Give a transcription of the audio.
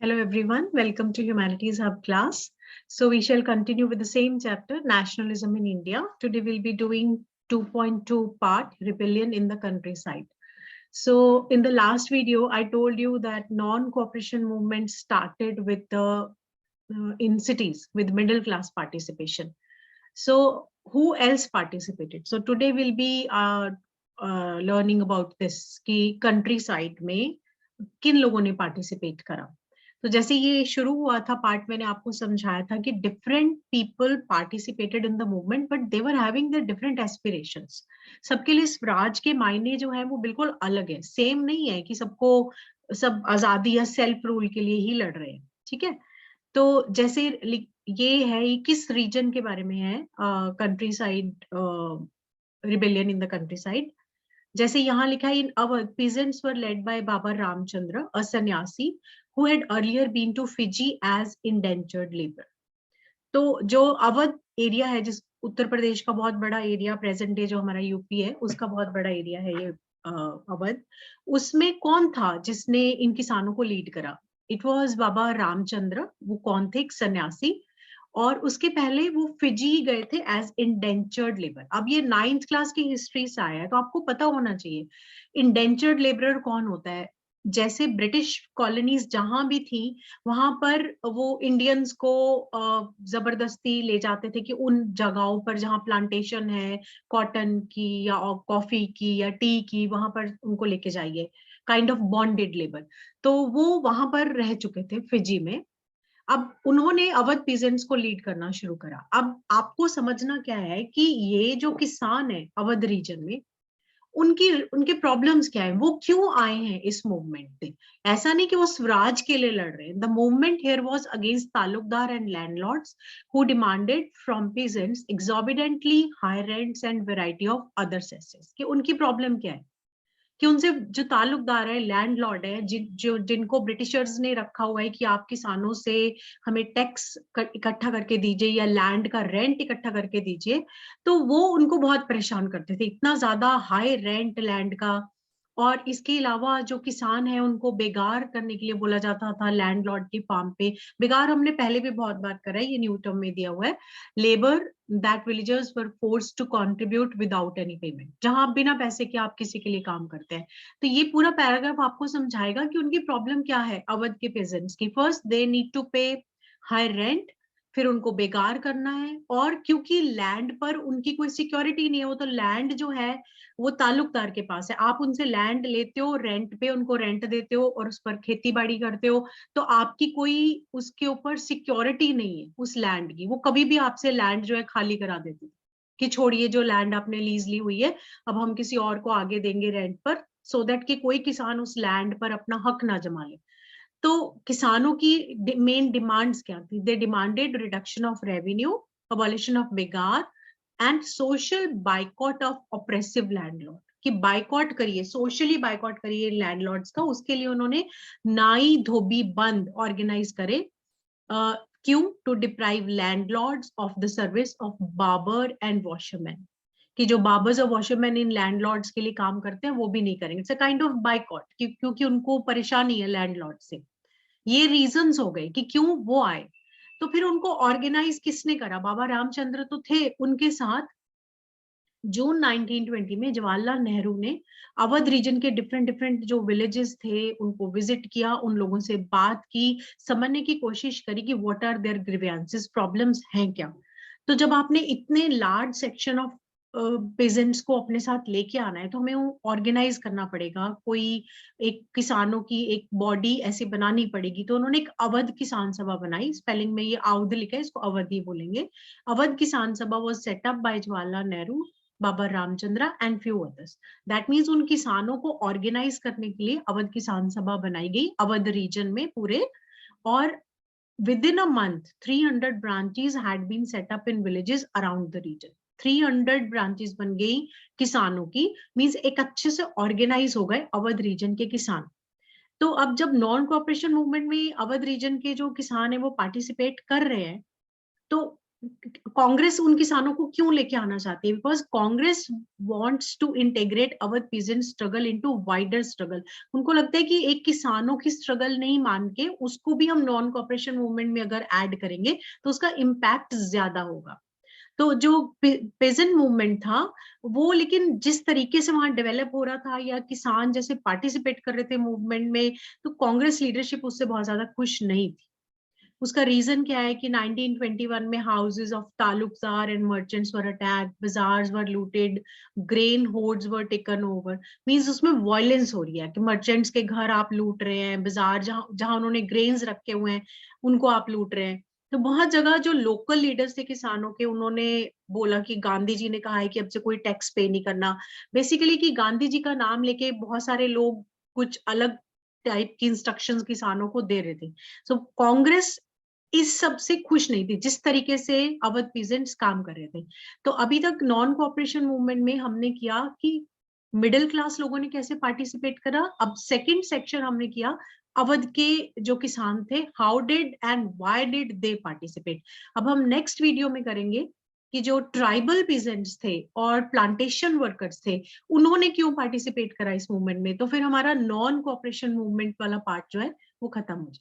Hello everyone, welcome to Humanities Hub class. So we shall continue with the same chapter, Nationalism in India. Today we'll be doing 2.2 part, Rebellion in the Countryside. So in the last video, I told you that non-cooperation movement started with the in cities with middle class participation. So who else participated? So today we'll be learning about this कि countryside में किन लोगों ने participate करा. तो जैसे ये शुरू हुआ था पार्ट, मैंने आपको समझाया था कि different people participated in the movement but they were having their different aspirations. सबके लिए स्वराज के मायने जो है वो बिल्कुल अलग है, सेम नहीं है कि सबको सब आजादी या सेल्फ रूल के लिए ही लड़ रहे हैं. ठीक है, तो जैसे ये है, ये किस रीजन के बारे में है, country side rebellion in the country side. जैसे यहाँ लिखा है, इन Awadh peasants were led by Baba Ramchandra, a sannyasi who had earlier been to Fiji as indentured labor. तो जो अवध एरिया है, जिस उत्तर प्रदेश का बहुत बड़ा एरिया, प्रेजेंट डे जो हमारा यूपी है उसका बहुत बड़ा एरिया है ये अवध, उसमें कौन था जिसने इन किसानों को लीड करा? इट वाज बाबा रामचंद्र. वो कौन थे? एक सन्यासी. और उसके पहले वो फिजी गए थे एज इंडेंचर्ड लेबर. अब ये 9th क्लास की हिस्ट्री से आया है तो आपको पता होना चाहिए इंडेंचर्ड लेबरर कौन होता है. जैसे ब्रिटिश कॉलोनीज जहां भी थी वहां पर वो इंडियंस को जबरदस्ती ले जाते थे कि उन जगहों पर जहां प्लांटेशन है कॉटन की या कॉफी की या टी की, वहां पर उनको लेके जाइए, काइंड ऑफ बॉन्डेड लेबर. तो वो वहां पर रह चुके थे फिजी में. अब उन्होंने अवध पीजेंट्स को लीड करना शुरू करा. अब आपको समझना क्या है कि ये जो किसान है अवध रीजन में, उनकी उनके प्रॉब्लम्स क्या है, वो क्यों आए हैं इस मूवमेंट में. ऐसा नहीं कि वो स्वराज के लिए लड़ रहे हैं. The movement here was against Talukdar and landlords who demanded from peasants exorbitantly high rents and variety of other सेसेस. कि उनकी प्रॉब्लम क्या है कि उनसे जो ताल्लुकदार है, लैंडलॉर्ड है, जिनको ब्रिटिशर्स ने रखा हुआ है कि आप किसानों से हमें टैक्स इकट्ठा करके दीजिए या लैंड का रेंट इकट्ठा करके दीजिए, तो वो उनको बहुत परेशान करते थे. इतना ज्यादा हाई रेंट लैंड का. और इसके अलावा जो किसान है उनको बेगार करने के लिए बोला जाता था लैंडलॉर्ड की फार्म पे. बेगार हमने पहले भी बहुत बार करा है, ये न्यू टर्म में दिया हुआ है. Labour that villagers were forced to contribute without any payment. जहां आप बिना पैसे के आप किसी के लिए काम करते हैं. तो ये पूरा पैराग्राफ आपको समझाएगा कि उनकी प्रॉब्लम क्या है अवध के पेजेंट्स की. फर्स्ट दे नीड टू पे हाई रेंट, फिर उनको बेकार करना है, और क्योंकि लैंड पर उनकी कोई सिक्योरिटी नहीं है, वो तो लैंड जो है वो ताल्लुकदार के पास है. आप उनसे लैंड लेते हो रेंट पे, उनको रेंट देते हो और उस पर खेती बाड़ी करते हो, तो आपकी कोई उसके ऊपर सिक्योरिटी नहीं है उस लैंड की. वो कभी भी आपसे लैंड जो है खाली करा देते थे कि छोड़िए जो लैंड आपने लीज ली हुई है अब हम किसी और को आगे देंगे रेंट पर, सो दैट कि कोई किसान उस लैंड पर अपना हक ना जमा ले. तो किसानों की मेन डिमांड्स क्या थी? They demanded reduction of revenue, abolition of begar and social boycott of oppressive landlord. कि बाइकॉट करिए, सोशली बाइकॉट करिए लैंडलॉर्ड्स का. उसके लिए उन्होंने नाई धोबी बंद ऑर्गेनाइज करे. क्यों? To deprive landlords of the service of barber and washerman. कि जो बार्बर्स और वॉशरमैन इन लैंडलॉर्ड्स के लिए काम करते हैं वो भी नहीं करेंगे. It's a kind of boycott, क्योंकि उनको परेशानी है लैंडलॉर्ड से. ये रीजंस हो गए कि क्यों वो आए. तो फिर उनको ऑर्गेनाइज किसने करा? बाबा रामचंद्र तो थे उनके साथ. जून 1920 में जवाहरलाल नेहरू ने अवध रीजन के डिफरेंट डिफरेंट जो विलेजेस थे उनको विजिट किया, उन लोगों से बात की, समझने की कोशिश करी कि what are their grievances, problems हैं क्या. तो जब आपने इतने लार्ज सेक्शन ऑफ पेजेंट्स को अपने साथ लेके आना है तो हमें ऑर्गेनाइज करना पड़ेगा. कोई एक किसानों की एक बॉडी ऐसी बनानी पड़ेगी. तो उन्होंने एक अवध किसान सभा बनाई. स्पेलिंग में ये अवध लिखा है, इसको अवधि बोलेंगे. अवध किसान सभा was set up by Jawaharlal Nehru, Baba Ramchandra and few others. That means उन किसानों को ऑर्गेनाइज करने के लिए अवध किसान सभा बनाई गई अवध रीजन में पूरे. और within a month 300 branches had been set up in villages around the region. 300 branches बन गई किसानों की. मीन्स एक अच्छे से ऑर्गेनाइज हो गए अवध रीजन के किसान. तो अब जब नॉन कॉपरेशन मूवमेंट में अवध रीजन के जो किसान है वो पार्टिसिपेट कर रहे हैं, तो कांग्रेस उन किसानों को क्यों लेके आना चाहती है? Because Congress wants to integrate Awadh peasant struggle into wider struggle. उनको लगता है कि एक किसानों की स्ट्रगल नहीं मान के उसको भी हम नॉन कॉपरेशन मूवमेंट में अगर ऐड करेंगे तो उसका इम्पैक्ट ज्यादा होगा। तो जो पेजेंट मूवमेंट था वो, लेकिन जिस तरीके से वहां डेवलप हो रहा था या किसान जैसे पार्टिसिपेट कर रहे थे मूवमेंट में, तो कांग्रेस लीडरशिप उससे बहुत ज्यादा खुश नहीं थी। उसका रीजन क्या है कि 1921 में houses of Talukdar and merchants were attacked, bazaars were looted, grain hoards were taken over. Means उसमें वायलेंस हो रही है कि मर्चेंट्स के घर आप लूट रहे हैं, बाजार जहां जहां उन्होंने ग्रेन्स रखे हुए हैं उनको आप लूट रहे हैं। तो बहुत जगह जो लोकल लीडर्स थे किसानों के, उन्होंने बोला कि गांधी जी ने कहा है कि अब से कोई टैक्स पे नहीं करना। बेसिकली कि गांधी जी का नाम लेके बहुत सारे लोग कुछ अलग टाइप की इंस्ट्रक्शंस किसानों को दे रहे थे। सो कांग्रेस इस सब से खुश नहीं थी, जिस तरीके से अवध पीजेंट्स काम कर रहे थे। तो अभी तक नॉन कॉपरेशन मूवमेंट में हमने किया कि मिडिल क्लास लोगों ने कैसे पार्टिसिपेट करा। अब सेकंड सेक्शन हमने किया अवध के जो किसान थे, how did and why did they participate. अब हम नेक्स्ट वीडियो में करेंगे कि जो ट्राइबल पीजेंट्स थे और प्लांटेशन वर्कर्स थे, उन्होंने क्यों पार्टिसिपेट करा इस मूवमेंट में। तो फिर हमारा नॉन कॉपरेशन मूवमेंट वाला पार्ट जो है वो खत्म हो जाए।